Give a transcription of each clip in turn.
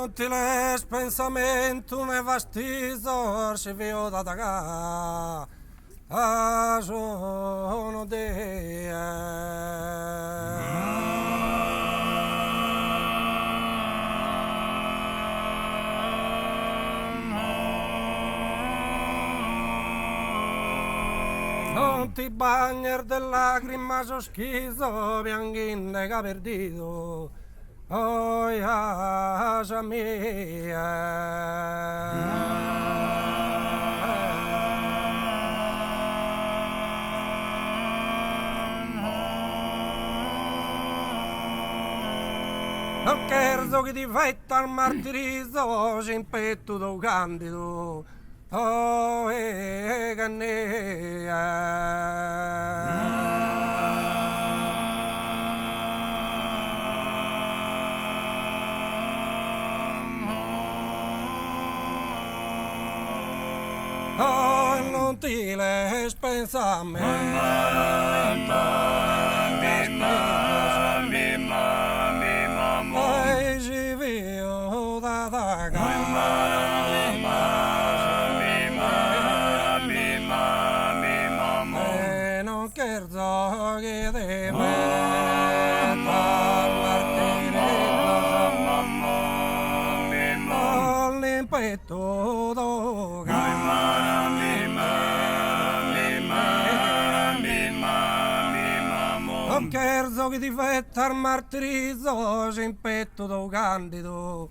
Inútiles pensamientos me vastizos se veo da daga a sono de non ti bagner de lacrimas schizo bianchine che perdido oh asa mia non scherzo che ti fetta al martirizzo in petto do candido oh cannea oh inutile pensamento ai si vio da daga e non scherzo che te metta al martirizzo all'impetto do non scherzo che ti fetta al martirizzo in petto do candido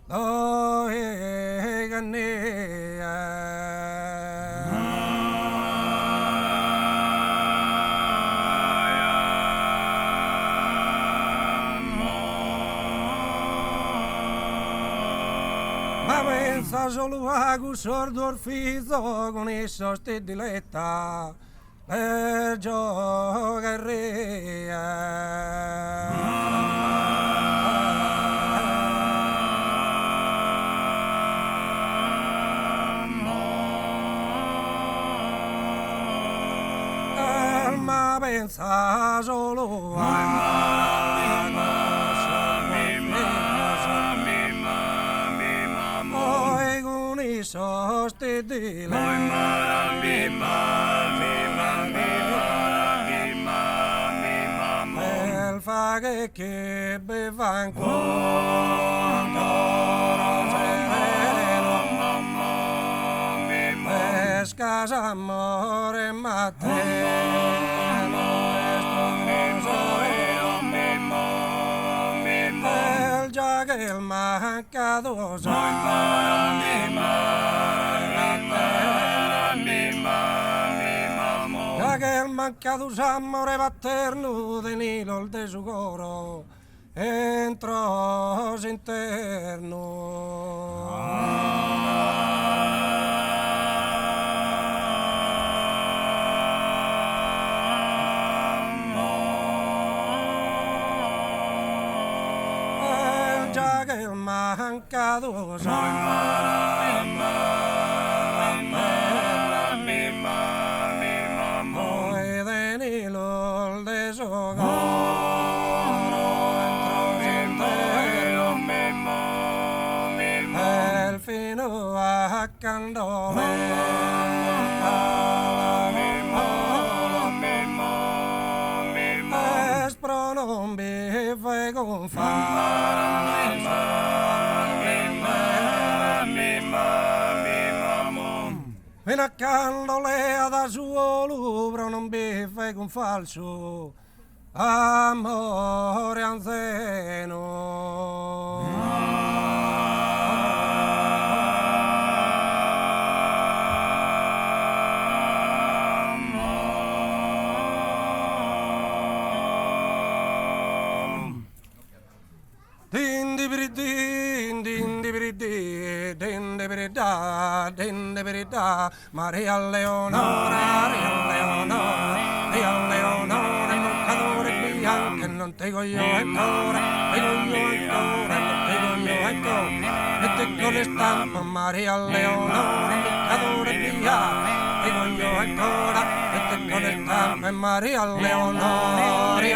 oh ma pensa solo a un sordo orfizo con esso ste diletta per giocare ma pensa solo poi con i sosti di el fa che beva ancora pescas amore materno el già che il mancato già che il mancato amore paterno de Nilo de su coro entro interno già che il mancato poi de Nilo de su coro entro el fino a candole espro non vive con fino a candole da suo lubro non biffe con falso amore anziano Maria Leonora, il moccatore bianco, non te io ancora, non te io ancora, e te con le stampe, Maria Leonora, il moccatore bianco, io ancora, e te con le stampe, Maria Leonora, il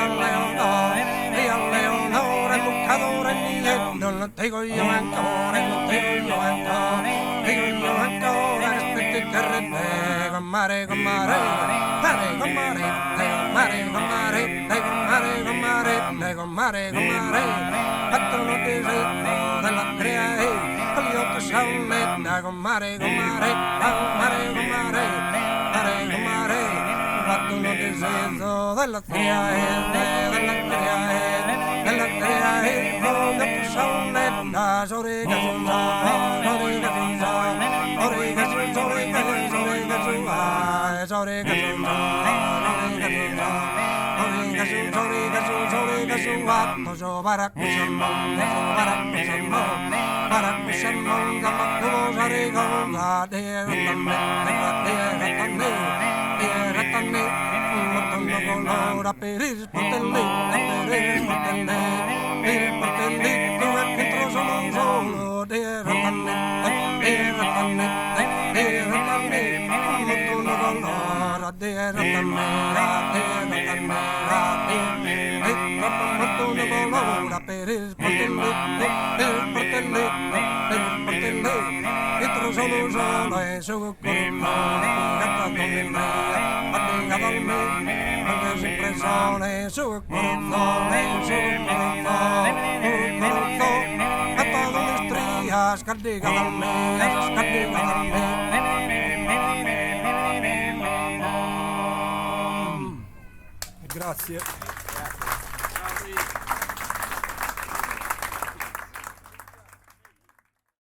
moccatore bianco, lo digo yo ancora, lo digo yo ancora, digo yo ancora, aspetti che rete, gommare, gommare, mare, gommare, gommare, gommare, gommare, gommare, gommare, gommare, battono di ritmo della crea, voglio che saunetta, gommare, gommare, gommare, gommare, mare, gommare, battono di ritmo della crea, della crea, della crea, voglio che saunetta, sorega, sorega, Grazie.